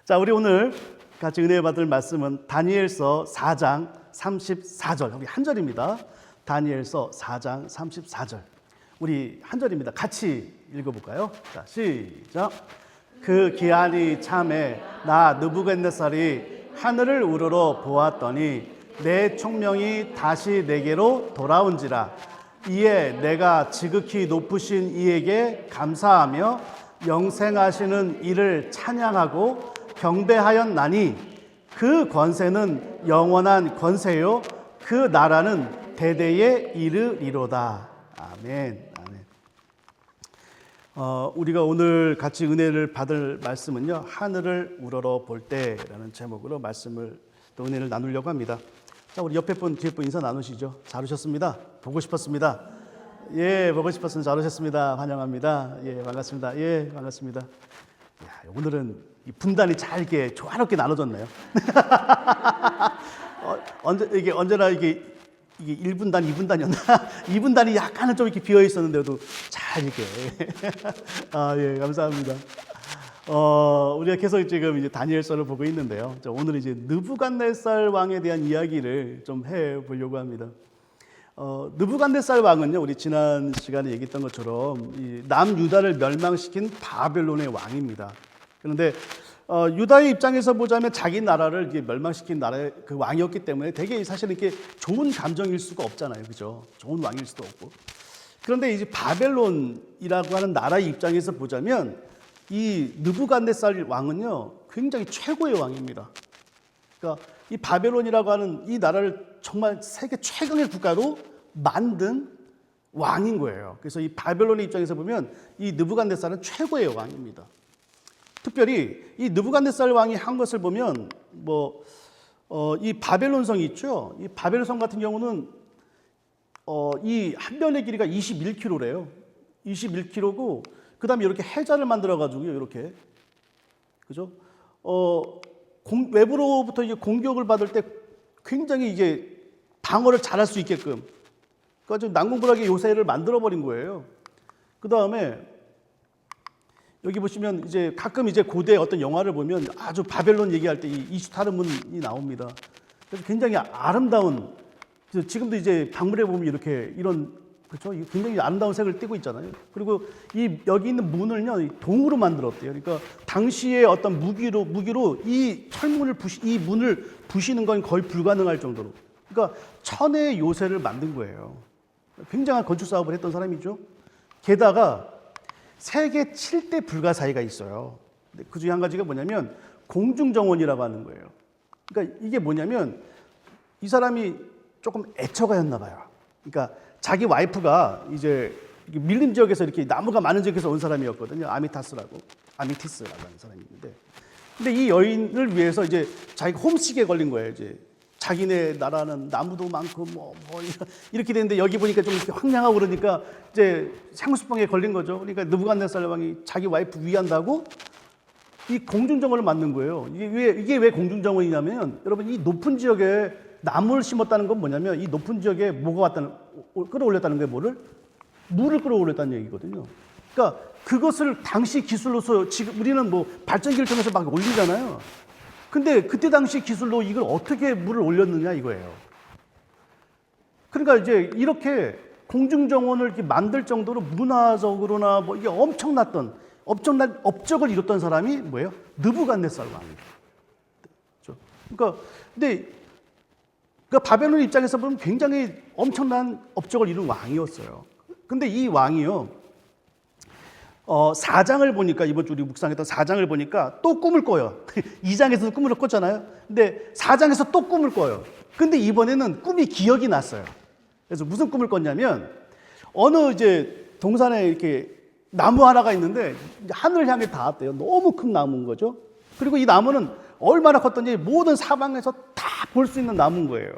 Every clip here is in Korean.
자, 우리 오늘 같이 은혜 받을 말씀은 다니엘서 4장 34절. 우리 한 절입니다. 다니엘서 4장 34절. 우리 한 절입니다. 같이 읽어볼까요? 자, 시작. 그 기한이 참에 나 느부갓네살이 하늘을 우러러 보았더니 내 총명이 다시 내게로 돌아온지라. 이에 내가 지극히 높으신 이에게 감사하며 영생하시는 이를 찬양하고 경배하였나니 그 권세는 영원한 권세요 그 나라는 대대에 이르리로다. 아멘. 아멘. 우리가 오늘 같이 은혜를 받을 말씀은요, 하늘을 우러러 볼 때라는 제목으로 말씀을 또 은혜를 나누려고 합니다. 자, 우리 옆에 분, 뒤에 분 인사 나누시죠. 잘 오셨습니다. 보고 싶었습니다. 예, 보고 싶었습니다. 잘 오셨습니다. 환영합니다. 예, 반갑습니다. 예, 반갑습니다. 야, 오늘은 이 분단이 잘 이렇게 조화롭게 나눠졌네요. 언제나 이게 1분단, 2분단이었나? 2분단이 약간은 좀 이렇게 비어 있었는데도 잘 이렇게. 아, 예, 감사합니다. 우리가 계속 지금 이제 다니엘서를 보고 있는데요. 오늘 이제 느부갓네살 왕에 대한 이야기를 좀 해보려고 합니다. 느부갓네살 왕은요, 우리 지난 시간에 얘기했던 것처럼 이 남유다를 멸망시킨 바벨론의 왕입니다. 그런데 유다의 입장에서 보자면 자기 나라를 이제 멸망시킨 나라의 그 왕이었기 때문에 되게 사실 이렇게 좋은 감정일 수가 없잖아요, 그죠? 좋은 왕일 수도 없고. 그런데 이제 바벨론이라고 하는 나라의 입장에서 보자면 이 느부갓네살 왕은요, 굉장히 최고의 왕입니다. 그러니까 이 바벨론이라고 하는 이 나라를 정말 세계 최강의 국가로 만든 왕인 거예요. 그래서 이 바벨론의 입장에서 보면 이 느부갓네살은 최고의 왕입니다. 특별히 이 느부갓네살 왕이 한 것을 보면 이 바벨론 성이 있죠. 이 바벨론 성 같은 경우는 이 한 변의 길이가 21km래요. 21km고 그다음에 이렇게 해자를 만들어 가지고요. 이렇게. 그죠? 외부로부터 이제 공격을 받을 때 굉장히 이제 방어를 잘할 수 있게끔 그래서 난공불락의 요새를 만들어 버린 거예요. 그다음에 여기 보시면 이제 가끔 이제 고대 어떤 영화를 보면 아주 바벨론 얘기할 때 이 이슈타르문이 나옵니다. 그래서 굉장히 아름다운, 지금도 이제 박물에 보면 이렇게 이런, 그렇죠? 굉장히 아름다운 색을 띠고 있잖아요. 그리고 여기 있는 문을요, 동으로 만들었대요. 그러니까 당시의 어떤 무기로 이 철문을 이 문을 부시는 건 거의 불가능할 정도로. 그러니까 천의 요새를 만든 거예요. 굉장한 건축 사업을 했던 사람이죠. 게다가 세계 7대 불가사의가 있어요. 그 중에 한 가지가 뭐냐면 공중정원이라고 하는 거예요. 그러니까 이게 뭐냐면 이 사람이 조금 애처가였나 봐요. 그러니까 자기 와이프가 이제 밀림 지역에서 이렇게 나무가 많은 지역에서 온 사람이었거든요. 아미티스라고 하는 사람이 있는데, 근데 이 여인을 위해서 이제 자기가 홈시크에 걸린 거예요. 이제 자기네 나라는 나무도 많고 이렇게 되는데 여기 보니까 좀 이렇게 황량하고 그러니까 이제 향수병에 걸린 거죠. 그러니까 느부갓네살 왕이 자기 와이프 위한다고 이 공중정원을 만든 거예요. 이게 왜 공중정원이냐면, 여러분, 이 높은 지역에 나무를 심었다는 건 뭐냐면 이 높은 지역에 끌어올렸다는 거예요. 물을 끌어올렸다는 얘기거든요. 그러니까 그것을 당시 기술로서 지금 우리는 발전기를 통해서 막 올리잖아요. 근데 그때 당시 기술로 이걸 어떻게 물을 올렸느냐 이거예요. 그러니까 이제 이렇게 공중정원을 이렇게 만들 정도로 문화적으로나 이게 엄청난 업적을 이뤘던 사람이 뭐예요? 느부갓네살 왕입니다. 그러니까 바벨론 입장에서 보면 굉장히 엄청난 업적을 이룬 왕이었어요. 근데 이 왕이요, 4장을 보니까, 이번 주 우리 묵상했던 4장을 보니까 또 꿈을 꿔요. 2장에서도 꿈을 꿨잖아요. 근데 4장에서 또 꿈을 꿔요. 근데 이번에는 꿈이 기억이 났어요. 그래서 무슨 꿈을 꿨냐면, 어느 이제 동산에 이렇게 나무 하나가 있는데 하늘 향해 닿았대요. 너무 큰 나무인 거죠. 그리고 이 나무는 얼마나 컸던지 모든 사방에서 다 볼 수 있는 나무인 거예요.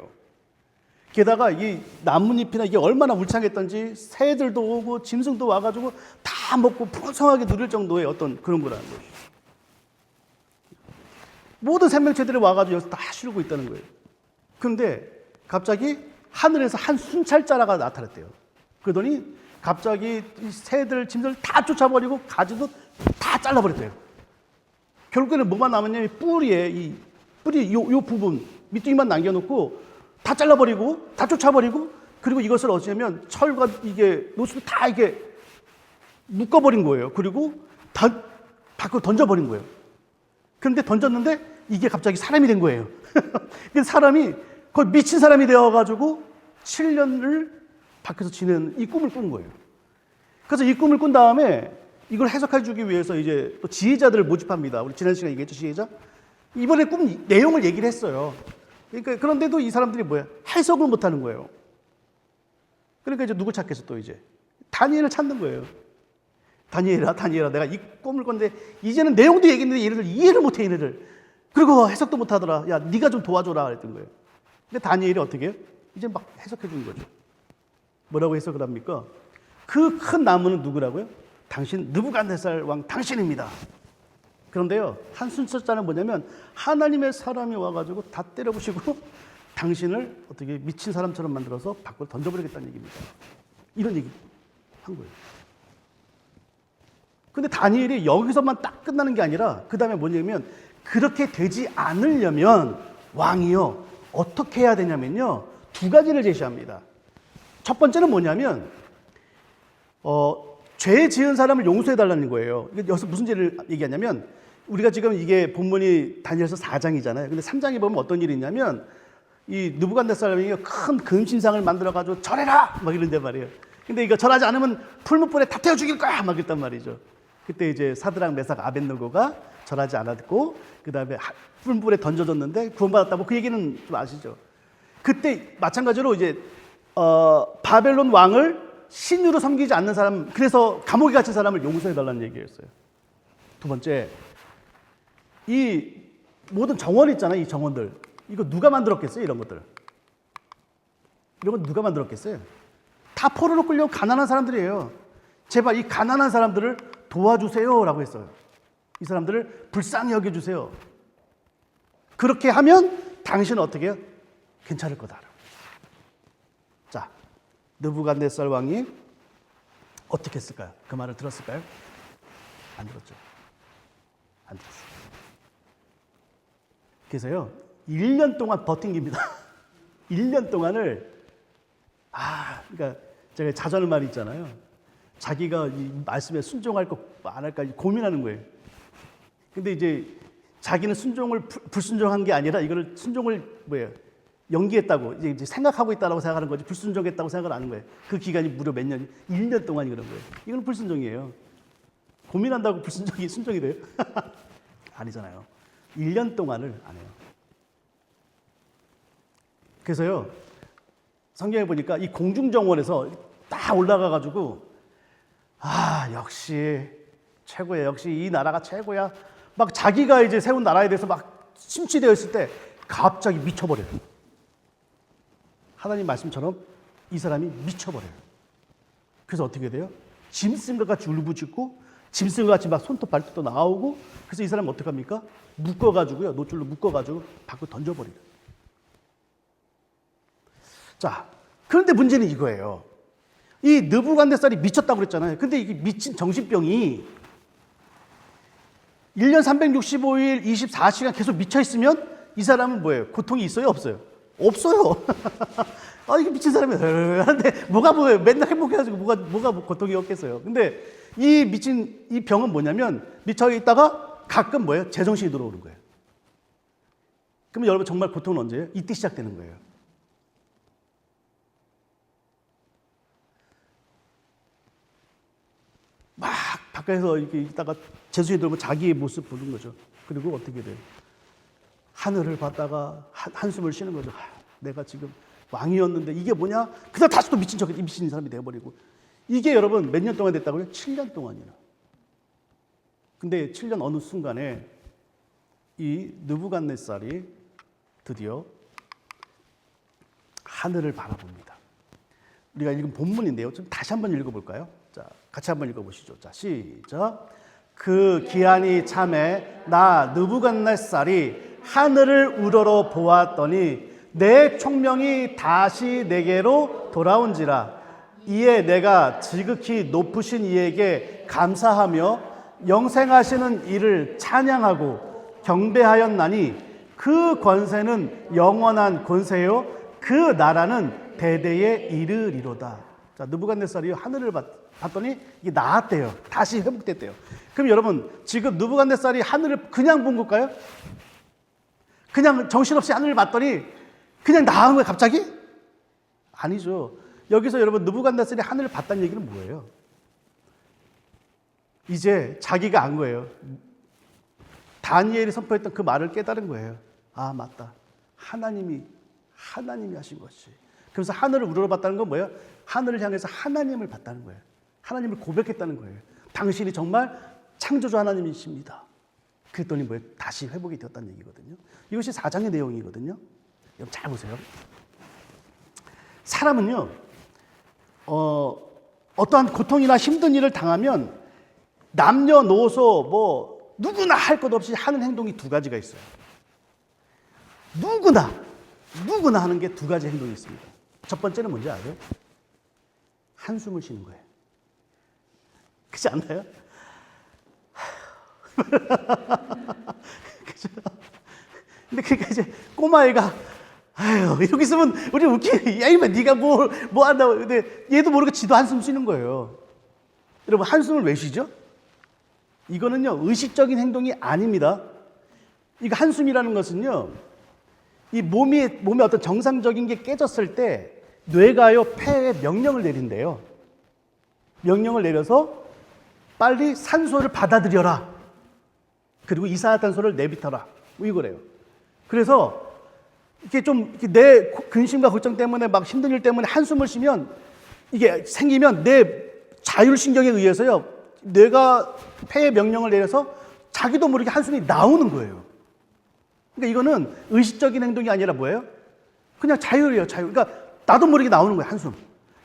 게다가 이 나뭇잎이나 이게 얼마나 울창했던지 새들도 오고 짐승도 와가지고 다 먹고 풍성하게 누릴 정도의 어떤 그런 거라는 거죠. 모든 생명체들이 와가지고 여기서 다 쉬고 있다는 거예요. 그런데 갑자기 하늘에서 한 순찰자라가 나타났대요. 그러더니 갑자기 새들, 짐승을 다 쫓아버리고 가지도 다 잘라버렸대요. 결국에는 뭐만 남았냐면 뿌리에 이 뿌리 요 부분 밑둥이만 남겨놓고 다 잘라버리고 다 쫓아버리고 그리고 이것을 어쩌냐면 철과 이게 노수를 다 이게 묶어버린 거예요. 그리고 다 밖으로 던져버린 거예요. 그런데 던졌는데 이게 갑자기 사람이 된 거예요. 그 사람이 거의 미친 사람이 되어가지고 7년을 밖에서 지내는 이 꿈을 꾼 거예요. 그래서 이 꿈을 꾼 다음에 이걸 해석해 주기 위해서 이제 또 지혜자들을 모집합니다. 우리 지난 시간에 얘기했죠, 지혜자? 이번에 꿈 내용을 얘기를 했어요. 그러니까 그런데도 이 사람들이 뭐야? 해석을 못 하는 거예요. 그러니까 이제 누구 찾겠어, 또 이제? 다니엘을 찾는 거예요. 다니엘아, 내가 이 꿈을 꿨는데 이제는 내용도 얘기했는데 얘네들 이해를 못 해, 얘네들. 그리고 해석도 못 하더라. 야, 네가 좀 도와줘라 그랬던 거예요. 근데 다니엘이 어떻게 해요? 이제 막 해석해 주는 거죠. 뭐라고 해석을 합니까? 그 큰 나무는 누구라고요? 당신 느부갓네살 왕 당신입니다. 그런데요, 한 순서자는 뭐냐면 하나님의 사람이 와가지고 다 때려부시고 당신을 어떻게 미친 사람처럼 만들어서 밖으로 던져버리겠다는 얘기입니다. 이런 얘기 한 거예요. 근데 다니엘이 여기서만 딱 끝나는 게 아니라 그 다음에 뭐냐면 그렇게 되지 않으려면 왕이요 어떻게 해야 되냐면요 2가지를 제시합니다. 첫 번째는 뭐냐면 죄 지은 사람을 용서해 달라는 거예요. 여기서 무슨 죄를 얘기하냐면 우리가 지금 이게 본문이 다니엘서 4장이잖아요. 근데 3장에 보면 어떤 일이 있냐면 이 느부갓네살이 큰 금신상을 만들어 가지고 절해라 막 이런단 말이에요. 근데 이거 절하지 않으면 풀무불에 다 태워 죽일 거야 막 이랬단 말이죠. 그때 이제 사드락 메삭 아벳느고가 절하지 않았고 그 다음에 풀무불에 던져졌는데 구원받았다고 그 얘기는 좀 아시죠? 그때 마찬가지로 이제 바벨론 왕을 신으로 섬기지 않는 사람, 그래서 감옥에 갇힌 사람을 용서해달라는 얘기였어요. 두 번째, 이 모든 정원 있잖아요, 이 정원들. 이거 누가 만들었겠어요, 이런 것들? 이런 건 누가 만들었겠어요? 다 포로로 끌려온 가난한 사람들이에요. 제발 이 가난한 사람들을 도와주세요라고 했어요. 이 사람들을 불쌍히 여겨주세요. 그렇게 하면 당신은 어떻게 해요? 괜찮을 거다. 자, 느부갓네살 왕이 어떻게 했을까요? 그 말을 들었을까요? 안 들었죠. 안 들었어요. 그래서요, 1년 동안 버틴 겁니다. 1년 동안을, 그러니까 제가 자주 하는 말이 있잖아요. 자기가 이 말씀에 순종할 거 안 할까 고민하는 거예요. 근데 이제 자기는 순종을 불순종한 게 아니라 이거를 순종을 연기했다고 이제 생각하고 있다고 생각하는 거지 불순종했다고 생각을 하는 거예요. 그 기간이 무려 몇 년? 1년 동안이 그런 거예요. 이건 불순종이에요. 고민한다고 불순종이 순종이 돼요? 아니잖아요. 1년 동안을 안 해요. 그래서요, 성경에 보니까 이 공중정원에서 딱 올라가가지고 역시 최고야. 역시 이 나라가 최고야. 막 자기가 이제 세운 나라에 대해서 막 심취되어 있을 때 갑자기 미쳐버려요. 하나님 말씀처럼 이 사람이 미쳐버려요. 그래서 어떻게 돼요? 짐승 것 같이 울부짖고 짐승 것 같이 막 손톱 발톱도 나오고 그래서 이 사람은 어떡합니까? 묶어가지고요. 노줄로 묶어가지고 밖으로 던져버려요. 자, 그런데 문제는 이거예요. 이 느부갓네살이 미쳤다고 그랬잖아요. 근데 이게 미친 정신병이 1년 365일 24시간 계속 미쳐있으면 이 사람은 뭐예요? 고통이 있어요? 없어요? 없어요. 이게 미친 사람이 하는데 뭐가 맨날 행복해가지고 뭐가 고통이 없겠어요. 근데 이 미친 이 병은 뭐냐면 미쳐 있다가 가끔 뭐예요? 제정신이 들어오는 거예요. 그러면 여러분 정말 고통은 언제예요? 이때 시작되는 거예요. 막 바깥에서 이렇게 있다가 재수이 들어오면 자기의 모습 보는 거죠. 그리고 어떻게 돼요? 하늘을 봤다가 한숨을 쉬는 거죠. 내가 지금 왕이었는데 이게 뭐냐? 그다음 다시 또 미친 사람이 되어버리고. 이게 여러분 몇 년 동안 됐다고요? 7년 동안이나. 근데 7년 어느 순간에 이 느부갓네살이 드디어 하늘을 바라봅니다. 우리가 읽은 본문인데요. 좀 다시 한번 읽어볼까요? 자, 같이 한번 읽어보시죠. 자, 시작. 그 기한이 참에 나 느부갓네살이 하늘을 우러러 보았더니 내 총명이 다시 내게로 돌아온지라. 이에 내가 지극히 높으신 이에게 감사하며 영생하시는 이를 찬양하고 경배하였나니 그 권세는 영원한 권세요 그 나라는 대대에 이르리로다. 자, 느부갓네살이 하늘을 봤더니 이게 나았대요. 다시 회복됐대요. 그럼 여러분, 지금 느부갓네살이 하늘을 그냥 본 걸까요? 그냥 정신없이 하늘을 봤더니 그냥 나은 거예요, 갑자기? 아니죠. 여기서 여러분, 느부갓네살이 하늘을 봤다는 얘기는 뭐예요? 이제 자기가 안 거예요. 다니엘이 선포했던 그 말을 깨달은 거예요. 아, 맞다. 하나님이 하신 것이. 그래서 하늘을 우러러봤다는 건 뭐예요? 하늘을 향해서 하나님을 봤다는 거예요. 하나님을 고백했다는 거예요. 당신이 정말 창조주 하나님이십니다. 그랬더니 뭐예요? 다시 회복이 되었다는 얘기거든요. 이것이 4장의 내용이거든요. 여러분 잘 보세요. 사람은요, 어떠한 고통이나 힘든 일을 당하면 남녀노소 뭐 누구나 할 것 없이 하는 행동이 두 가지가 있어요. 누구나 하는 게 두 가지 행동이 있습니다. 첫 번째는 뭔지 아세요? 한숨을 쉬는 거예요. 그렇지 않나요? 그죠? 근데 그러니까 이제 꼬마애가 아유 이러고 있으면 우리 웃기. 야 이마 네가 뭐 한다고. 근데 얘도 모르게 지도 한숨 쉬는 거예요. 여러분 한숨을 왜 쉬죠? 이거는요 의식적인 행동이 아닙니다. 이거 한숨이라는 것은요 이 몸의 어떤 정상적인 게 깨졌을 때 뇌가요 폐에 명령을 내린대요. 명령을 내려서 빨리 산소를 받아들여라. 그리고 이산화탄소를 내뱉어라. 뭐 이거래요. 그래서 이게 좀 내 근심과 걱정 때문에 막 힘든 일 때문에 한숨을 쉬면 이게 생기면 내 자율신경에 의해서요 뇌가 폐에 명령을 내려서 자기도 모르게 한숨이 나오는 거예요. 그러니까 이거는 의식적인 행동이 아니라 뭐예요? 그냥 자율이에요, 자율. 그러니까 나도 모르게 나오는 거예요, 한숨.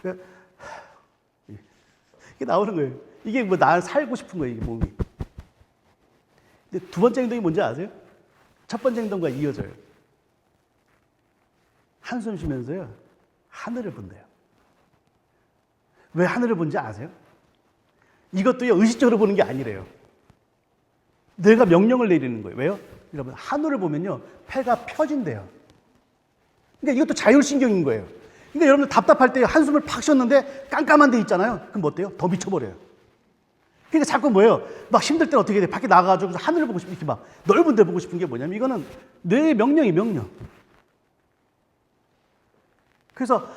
그러니까 이게 나오는 거예요. 이게 뭐 나 살고 싶은 거예요, 이게 몸이. 근데 두 번째 행동이 뭔지 아세요? 첫 번째 행동과 이어져요. 한숨 쉬면서요, 하늘을 본대요. 왜 하늘을 본지 아세요? 이것도요, 의식적으로 보는 게 아니래요. 뇌가 명령을 내리는 거예요. 왜요? 여러분, 하늘을 보면요, 폐가 펴진대요. 그러니까 이것도 자율신경인 거예요. 그러니까 여러분들 답답할 때 한숨을 팍 쉬었는데 깜깜한 데 있잖아요. 그럼 뭐 어때요? 더 미쳐버려요. 그러니까 자꾸 뭐예요? 막 힘들 때는 어떻게 돼? 밖에 나가가지고 하늘을 보고 싶은, 이렇게 막 넓은 데 보고 싶은 게 뭐냐면 이거는 뇌의 명령이 명령. 그래서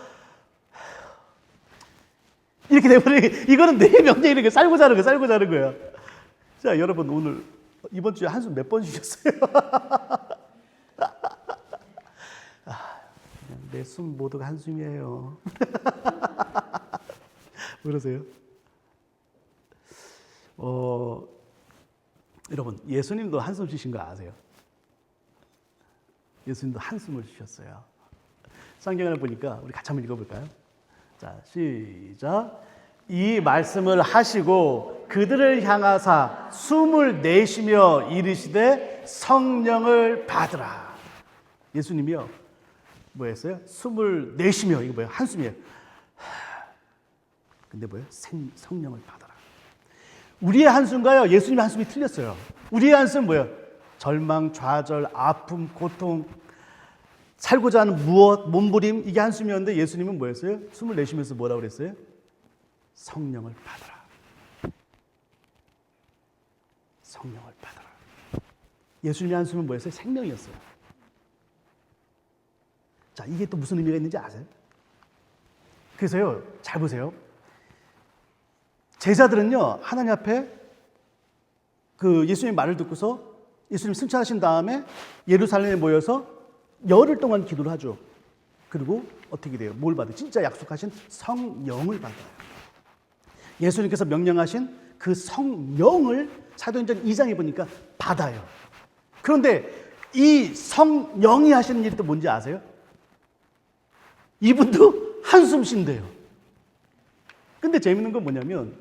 이렇게 돼버리니 이거는 뇌의 명령이 렇게 살고 자는 거야. 자, 여러분 오늘 이번 주에 한숨 몇 번 쉬셨어요? 내 숨 모두가 한숨이에요. 그러세요? 여러분 예수님도 한숨 쉬신 거 아세요? 예수님도 한숨을 쉬셨어요. 성경을 보니까 우리 같이 한번 읽어볼까요? 자, 시작. 이 말씀을 하시고 그들을 향하사 숨을 내쉬며 이르시되 성령을 받으라. 예수님이요 뭐였어요? 숨을 내쉬며, 이거 뭐예요? 한숨이에요. 근데 뭐예요? 성령을 받아라. 우리의 한숨과요 예수님의 한숨이 틀렸어요. 우리의 한숨은 뭐예요? 절망, 좌절, 아픔, 고통, 살고자 하는 무엇, 몸부림, 이게 한숨이었는데 예수님은 뭐였어요? 숨을 내쉬면서 뭐라고 그랬어요? 성령을 받아라. 성령을 받아라. 예수님의 한숨은 뭐였어요? 생명이었어요. 자, 이게 또 무슨 의미가 있는지 아세요? 그래서요, 잘 보세요. 제자들은요, 하나님 앞에 그 예수님 말을 듣고서 예수님 승천하신 다음에 예루살렘에 모여서 열흘 동안 기도를 하죠. 그리고 어떻게 돼요? 뭘 받아요? 진짜 약속하신 성령을 받아요. 예수님께서 명령하신 그 성령을 사도행전 2장에 보니까 받아요. 그런데 이 성령이 하시는 일이 또 뭔지 아세요? 이분도 한숨 쉰대요. 근데 재밌는 건 뭐냐면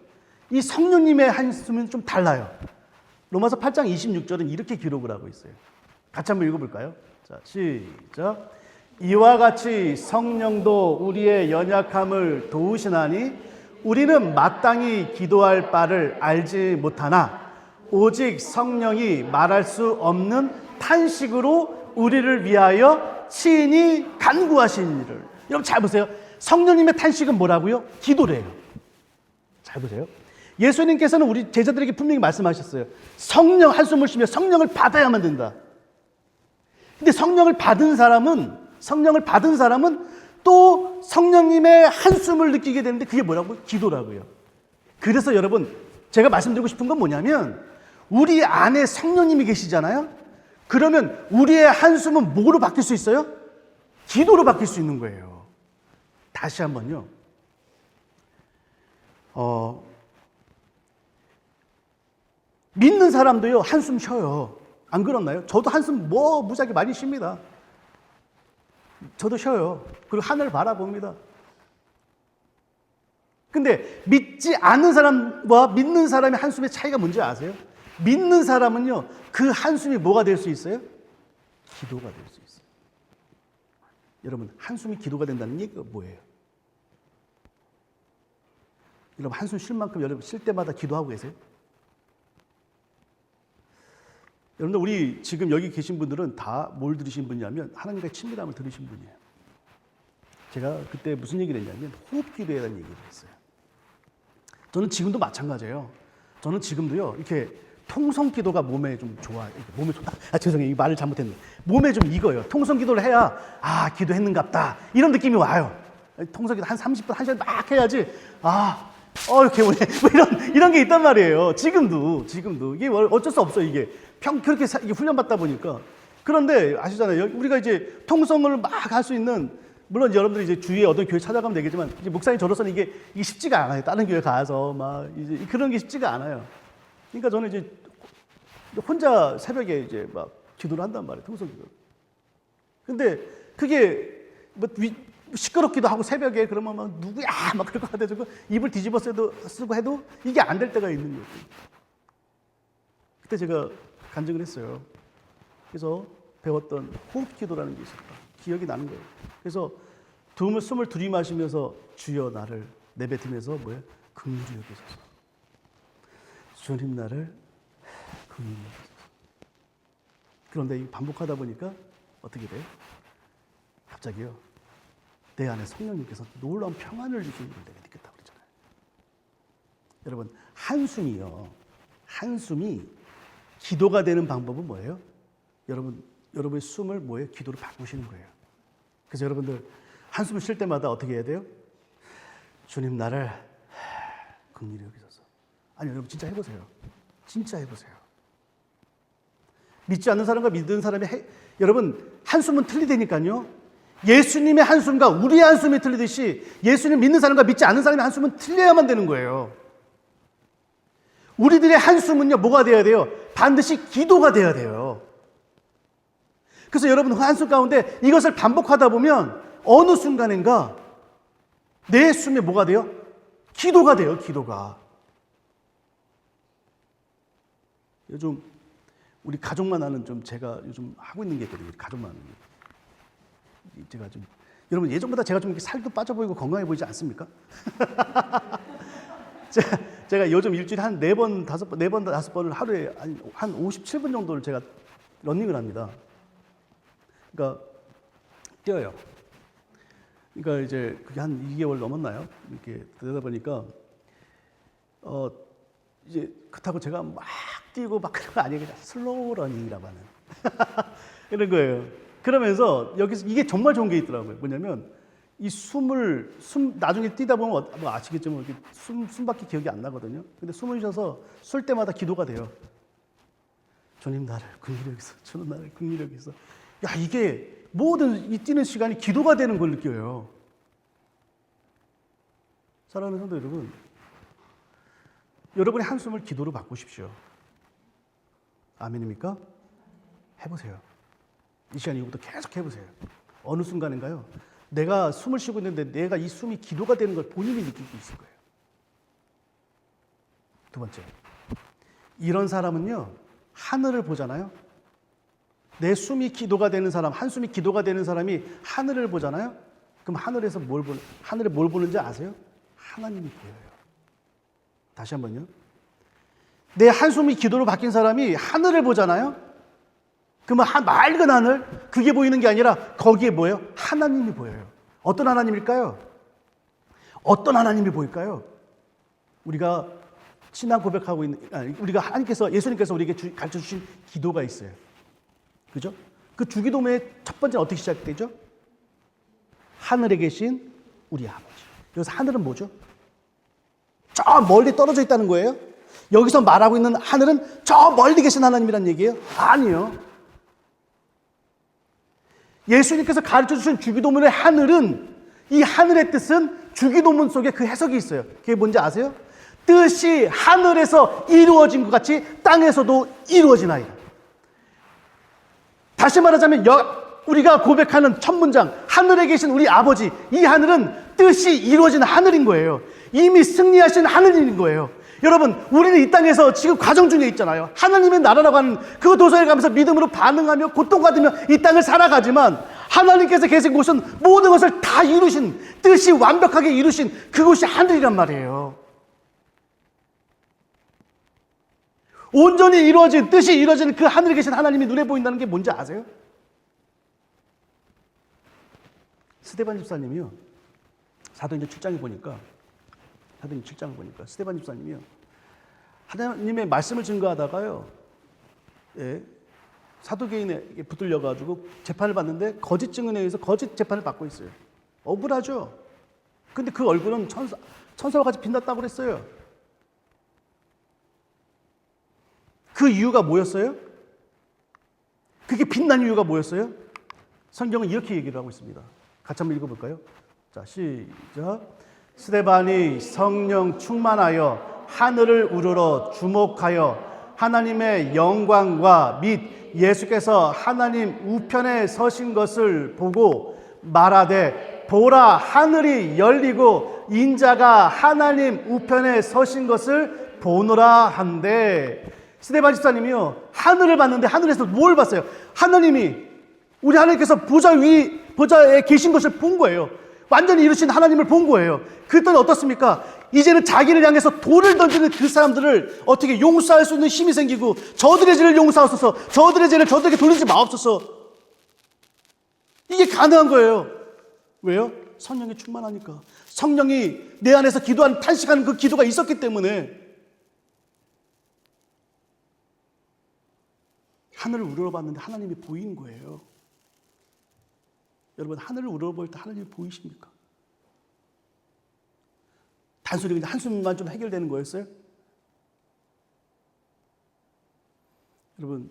이 성령님의 한숨은 좀 달라요. 로마서 8장 26절은 이렇게 기록을 하고 있어요. 같이 한번 읽어볼까요? 자, 시작. 이와 같이 성령도 우리의 연약함을 도우시나니 우리는 마땅히 기도할 바를 알지 못하나 오직 성령이 말할 수 없는 탄식으로 우리를 위하여 친히 간구하신 일을. 여러분 잘 보세요. 성령님의 탄식은 뭐라고요? 기도래요. 잘 보세요. 예수님께서는 우리 제자들에게 분명히 말씀하셨어요. 성령, 한숨을 쉬며 성령을 받아야만 된다. 근데 성령을 받은 사람은 또 성령님의 한숨을 느끼게 되는데 그게 뭐라고요? 기도라고요. 그래서 여러분, 제가 말씀드리고 싶은 건 뭐냐면 우리 안에 성령님이 계시잖아요. 그러면 우리의 한숨은 뭐로 바뀔 수 있어요? 기도로 바뀔 수 있는 거예요. 다시 한번요. 믿는 사람도요, 한숨 쉬어요. 안 그렇나요? 저도 한숨 무지하게 많이 쉽니다. 저도 쉬어요. 그리고 하늘을 바라봅니다. 근데 믿지 않는 사람과 믿는 사람의 한숨의 차이가 뭔지 아세요? 믿는 사람은요, 그 한숨이 뭐가 될 수 있어요? 기도가 될 수 있어요. 여러분, 한숨이 기도가 된다는 얘기가 뭐예요? 여러분, 한숨 쉴 만큼 여러분 쉴 때마다 기도하고 계세요? 여러분들, 우리 지금 여기 계신 분들은 다 뭘 들으신 분이냐면 하나님과의 친밀함을 들으신 분이에요. 제가 그때 무슨 얘기를 했냐면 호흡 기도에 대한 얘기를 했어요. 저는 지금도 마찬가지예요. 저는 지금도요, 이렇게 통성 기도가 몸에 좀 좋아. 몸에 좋다. 죄송해요. 이 말을 잘못했네. 몸에 좀 익어요. 통성 기도를 해야, 기도했는갑다. 이런 느낌이 와요. 통성 기도 한 30분, 1시간 막 해야지, 이렇게 오네. 이런 게 있단 말이에요. 지금도. 이게 어쩔 수 없어요, 이게. 그렇게 이게 훈련받다 보니까. 그런데 아시잖아요. 우리가 이제 통성을 막 할 수 있는, 물론 여러분들이 이제 주위에 어떤 교회 찾아가면 되겠지만, 이제 목사님 저로서는 이게 쉽지가 않아요. 다른 교회 가서 이제 그런 게 쉽지가 않아요. 그러니까 저는 이제 혼자 새벽에 이제 막 기도를 한단 말이에요. 통성 기도. 근데 그게 시끄럽기도 하고 새벽에 그러면 막 누구야 막 그럴 것 같아서 입을 뒤집어 쓰고 해도 이게 안 될 때가 있는 거예요. 그때 제가 간증을 했어요. 그래서 배웠던 호흡 기도라는 게 있었다. 기억이 나는 거예요. 그래서 숨을 들이마시면서 주여 나를 내뱉으면서 긍휼히 여기소서. 주님 나를 긍휼히 여기소서. 그런데 이 반복하다 보니까 어떻게 돼요? 갑자기요. 내 안에 성령님께서 놀라운 평안을 주시는 걸 내가 느꼈다고 그러잖아요. 여러분, 한숨이 기도가 되는 방법은 뭐예요? 여러분의 숨을 기도로 바꾸시는 거예요. 그래서 여러분들 한숨을 쉴 때마다 어떻게 해야 돼요? 주님 나를 긍휼히 여기소서. 아니 여러분 진짜 해보세요. 진짜 해보세요. 믿지 않는 사람과 믿는 사람이 여러분 한숨은 틀리다니까요. 예수님의 한숨과 우리의 한숨이 틀리듯이 예수님 믿는 사람과 믿지 않는 사람의 한숨은 틀려야만 되는 거예요. 우리들의 한숨은요 뭐가 돼야 돼요? 반드시 기도가 돼야 돼요. 그래서 여러분 한숨 가운데 이것을 반복하다 보면 어느 순간인가 내 숨에 뭐가 돼요? 기도가 돼요. 기도가. 요즘 우리 가족만 하는 제가 요즘 하고 있는 게 있거든요. 가족만 하는 게. 제가 여러분 예전보다 제가 좀 이렇게 살도 빠져 보이고 건강해 보이지 않습니까? 제가 요즘 일주일에 한 4번, 5번을 하루에 한 57분 정도를 제가 러닝을 합니다. 그러니까 뛰어요. 그러니까 이제 그게 한 2개월 넘었나요? 이렇게 되다 보니까 이제 그렇다고 제가 막 뛰고 막 그런 거 아니에요. 그냥 슬로우 러닝이라고 하는 이런 거예요. 그러면서 여기서 이게 정말 좋은 게 있더라고요. 뭐냐면 이 나중에 뛰다 보면 아시겠지만 이렇게 숨밖에 기억이 안 나거든요. 근데 숨을 쉬어서 쉴 때마다 기도가 돼요. 주님 나를 긍휼히 여기소. 주님 나를 긍휼히 여기소. 야 이게 모든 이 뛰는 시간이 기도가 되는 걸 느껴요. 사랑하는 성도 여러분, 여러분의 한숨을 기도로 바꾸십시오. 아멘입니까? 해보세요. 이 시간 이후부터 계속 해보세요. 어느 순간인가요? 내가 숨을 쉬고 있는데 내가 이 숨이 기도가 되는 걸 본인이 느끼고 있을 거예요. 두 번째, 이런 사람은요 하늘을 보잖아요. 내 숨이 기도가 되는 사람, 한숨이 기도가 되는 사람이 하늘을 보잖아요. 그럼 하늘에서 하늘에 뭘 보는지 아세요? 하나님이 보여요. 다시 한번요. 내 한숨이 기도로 바뀐 사람이 하늘을 보잖아요. 그러면 맑은 하늘, 그게 보이는 게 아니라 거기에 뭐예요? 하나님이 보여요. 어떤 하나님일까요? 어떤 하나님이 보일까요? 우리가 신앙 고백하고 있는, 우리가 하나님께서, 예수님께서 우리에게 가르쳐 주신 기도가 있어요. 그죠? 그 주기도문의 첫 번째는 어떻게 시작되죠? 하늘에 계신 우리 아버지. 여기서 하늘은 뭐죠? 저 멀리 떨어져 있다는 거예요? 여기서 말하고 있는 하늘은 저 멀리 계신 하나님이란 얘기예요? 아니요. 예수님께서 가르쳐 주신 주기도문의 하늘은, 이 하늘의 뜻은 주기도문 속에 그 해석이 있어요. 그게 뭔지 아세요? 뜻이 하늘에서 이루어진 것 같이 땅에서도 이루어지나이다. 다시 말하자면 우리가 고백하는 첫 문장, 하늘에 계신 우리 아버지, 이 하늘은 뜻이 이루어진 하늘인 거예요. 이미 승리하신 하늘인 거예요. 여러분, 우리는 이 땅에서 지금 과정 중에 있잖아요. 하나님의 나라라고 하는 그 도서에 가면서 믿음으로 반응하며 고통받으며 이 땅을 살아가지만, 하나님께서 계신 곳은 모든 것을 다 이루신, 뜻이 완벽하게 이루신 그곳이 하늘이란 말이에요. 온전히 이루어진, 뜻이 이루어지는 그 하늘에 계신 하나님이 눈에 보인다는 게 뭔지 아세요? 스데반 집사님이요, 사도행전 7장에 보니까, 사도행전 7장을 보니까 스데반 집사님이요, 하나님의 말씀을 증거하다가요, 예, 사도개인에게 붙들려가지고 재판을 받는데 거짓 증언에 의해서 거짓 재판을 받고 있어요. 억울하죠. 근데 그 얼굴은 천사와 같이 빛났다고 그랬어요. 그 이유가 뭐였어요? 그게 빛난 이유가 뭐였어요? 성경은 이렇게 얘기를 하고 있습니다. 같이 한번 읽어볼까요? 자, 시작. 스데반이 성령 충만하여 하늘을 우러러 주목하여 하나님의 영광과 및 예수께서 하나님 우편에 서신 것을 보고 말하되, 보라, 하늘이 열리고 인자가 하나님 우편에 서신 것을 보노라 한데, 스데반 집사님이요, 하늘을 봤는데 하늘에서 뭘 봤어요? 하나님이, 우리 하나님께서 보좌에 계신 것을 본 거예요. 완전히 이루신 하나님을 본 거예요. 그랬더니 어떻습니까? 이제는 자기를 향해서 돌을 던지는 그 사람들을 어떻게 용서할 수 있는 힘이 생기고, 저들의 죄를 용서하소서, 저들의 죄를 저들에게 돌리지 마옵소서. 이게 가능한 거예요. 왜요? 성령이 충만하니까. 성령이 내 안에서 기도하는, 탄식하는 그 기도가 있었기 때문에. 하늘을 우러러봤는데 하나님이 보인 거예요. 여러분, 하늘을 우러러볼 때 하나님이 보이십니까? 단순히 그냥 한숨만 좀 해결되는 거였어요? 여러분,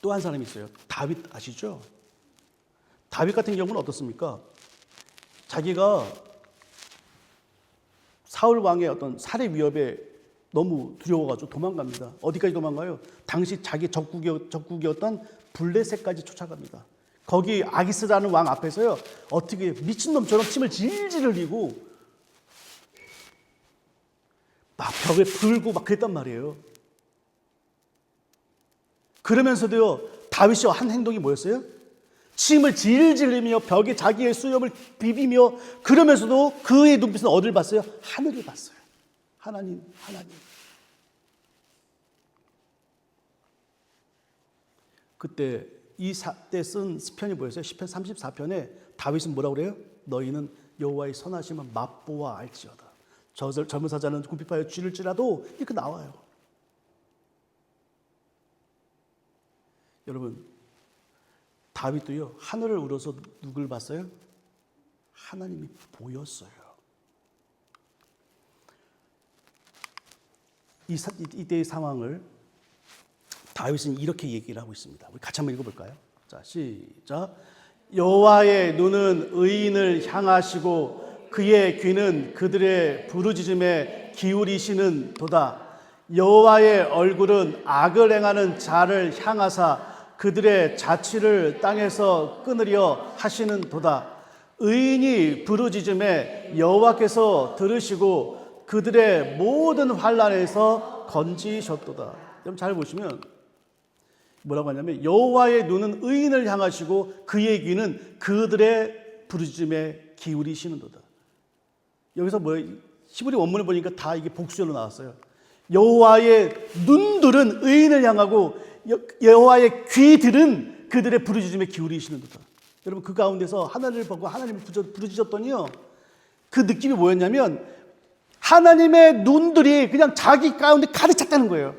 또 한 사람이 있어요. 다윗 아시죠? 다윗 같은 경우는 어떻습니까? 자기가 사울 왕의 어떤 살해 위협에 너무 두려워가지고 도망갑니다. 어디까지 도망가요? 당시 자기 적국이었던 블레셋까지 쫓아갑니다. 거기 아기스라는 왕 앞에서요, 어떻게 미친놈처럼 침을 질질 흘리고 막 벽에 불고 막 그랬단 말이에요. 그러면서도요, 다윗이 한 행동이 뭐였어요? 침을 질질 흘리며 벽에 자기의 수염을 비비며, 그러면서도 그의 눈빛은 어디를 봤어요? 하늘을 봤어요. 하나님. 그때 때 쓴 시편이 뭐였어요? 시편 34편에 다윗은 뭐라고 그래요? 너희는 여호와의 선하심을 맛보아 알지어다. 젊은 사자는 궁핍하여 쥐를지라도, 이렇게 나와요. 여러분, 다윗도요, 하늘을 우러서 누굴 봤어요? 하나님이 보였어요. 이때의 상황을 다윗은 이렇게 얘기를 하고 있습니다. 우리 같이 한번 읽어볼까요? 자, 시작. 여호와의 눈은 의인을 향하시고 그의 귀는 그들의 부르짖음에 기울이시는 도다. 여호와의 얼굴은 악을 행하는 자를 향하사 그들의 자취를 땅에서 끊으려 하시는 도다. 의인이 부르짖음에 여호와께서 들으시고 그들의 모든 환난에서 건지셨도다. 여러분 잘 보시면 뭐라고 하냐면, 여호와의 눈은 의인을 향하시고 그의 귀는 그들의 부르짖음에 기울이시는 도다. 여기서 히브리 원문을 보니까 다 이게 복수어로 나왔어요. 여호와의 눈들은 의인을 향하고 여호와의 귀들은 그들의 부르짖음에 기울이시는도다. 여러분 그 가운데서 하나님을 보고 하나님을 부르짖었더니요. 그 느낌이 뭐였냐면 하나님의 눈들이 그냥 자기 가운데 가득 찼다는 거예요.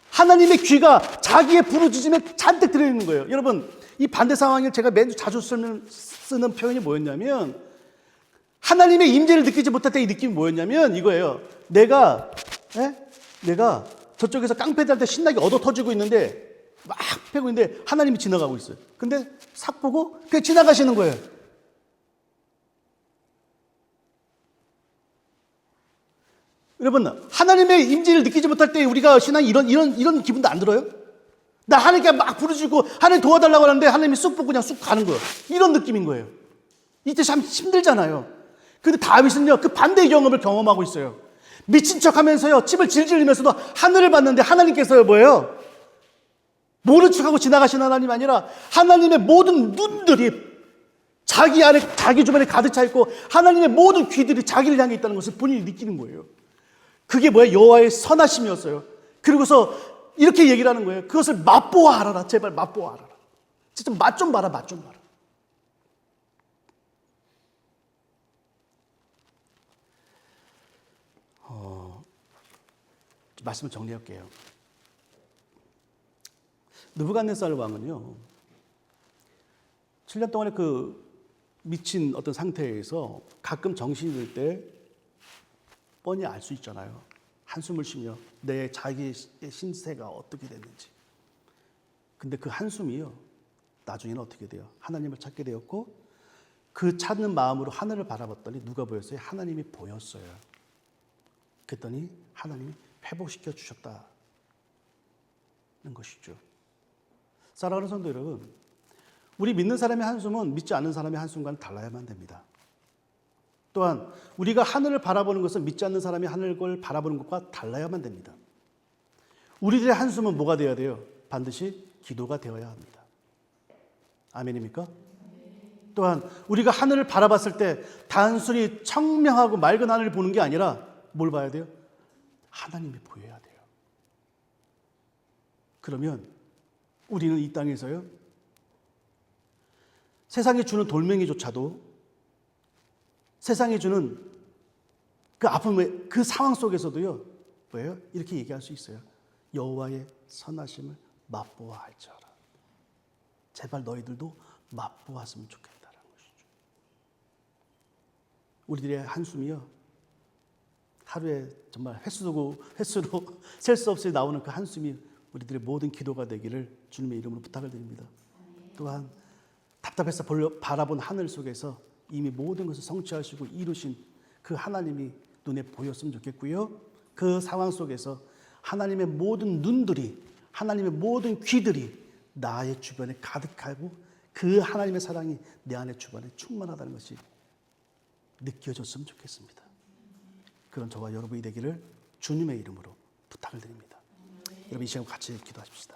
하나님의 귀가 자기의 부르짖음에 잔뜩 들어있는 거예요. 여러분 이 반대 상황을 제가 매주 자주 쓰는 표현이 뭐였냐면 하나님의 임재를 느끼지 못할 때 이 느낌이 뭐였냐면 이거예요. 내가 저쪽에서 깡패들한테 신나게 얻어 터지고 있는데 막 패고 있는데 하나님이 지나가고 있어요. 근데 싹 보고 그냥 지나가시는 거예요. 여러분 하나님의 임재를 느끼지 못할 때 우리가 신앙이 이런 기분도 안 들어요? 나 하나님께 막 부르짖고 하나님 도와달라고 하는데 하나님이 쑥 보고 그냥 쑥 가는 거예요. 이런 느낌인 거예요. 이때 참 힘들잖아요. 근데 다윗은요 그 반대의 경험을 경험하고 있어요. 미친 척하면서요 침을 질질 흘리면서도 하늘을 봤는데 하나님께서요 뭐예요? 모른 척하고 지나가신 하나님이 아니라 하나님의 모든 눈들이 자기 안에 자기 주변에 가득 차 있고 하나님의 모든 귀들이 자기를 향해 있다는 것을 본인이 느끼는 거예요. 그게 뭐예요? 여호와의 선하심이었어요. 그리고서 이렇게 얘기를 하는 거예요. 그것을 맛보아 알아라. 제발 맛보아 알아라. 진짜 맛 좀 봐라. 맛 좀 봐라. 말씀을 정리할게요. 느부갓네살 왕은요 7년 동안의 그 미친 어떤 상태에서 가끔 정신이 들 때 뻔히 알 수 있잖아요. 한숨을 쉬며 내 자기의 신세가 어떻게 됐는지. 근데 그 한숨이요 나중에는 어떻게 돼요? 하나님을 찾게 되었고 그 찾는 마음으로 하늘을 바라봤더니 누가 보였어요? 하나님이 보였어요. 그랬더니 하나님이 회복시켜 주셨다는 것이죠. 사랑하는 성도 여러분, 우리 믿는 사람의 한숨은 믿지 않는 사람의 한숨과는 달라야만 됩니다. 또한 우리가 하늘을 바라보는 것은 믿지 않는 사람이 하늘을 바라보는 것과 달라야만 됩니다. 우리들의 한숨은 뭐가 되어야 돼요? 반드시 기도가 되어야 합니다. 아멘입니까? 또한 우리가 하늘을 바라봤을 때 단순히 청명하고 맑은 하늘을 보는 게 아니라 뭘 봐야 돼요? 하나님이 보여야 돼요. 그러면 우리는 이 땅에서요 세상이 주는 돌멩이조차도 세상이 주는 그 아픔의 그 상황 속에서도요 뭐예요? 이렇게 얘기할 수 있어요. 여호와의 선하심을 맛보아 알지어라. 제발 너희들도 맛보았으면 좋겠다라는 것이죠. 우리들의 한숨이요 하루에 정말 횟수로 셀 수 없이 나오는 그 한숨이 우리들의 모든 기도가 되기를 주님의 이름으로 부탁을 드립니다. 또한 답답해서 바라본 하늘 속에서 이미 모든 것을 성취하시고 이루신 그 하나님이 눈에 보였으면 좋겠고요. 그 상황 속에서 하나님의 모든 눈들이 하나님의 모든 귀들이 나의 주변에 가득하고 그 하나님의 사랑이 내 안의 주변에 충만하다는 것이 느껴졌으면 좋겠습니다. 그런 저와 여러분이 되기를 주님의 이름으로 부탁을 드립니다. 여러분 이 시간 같이 기도하십시다.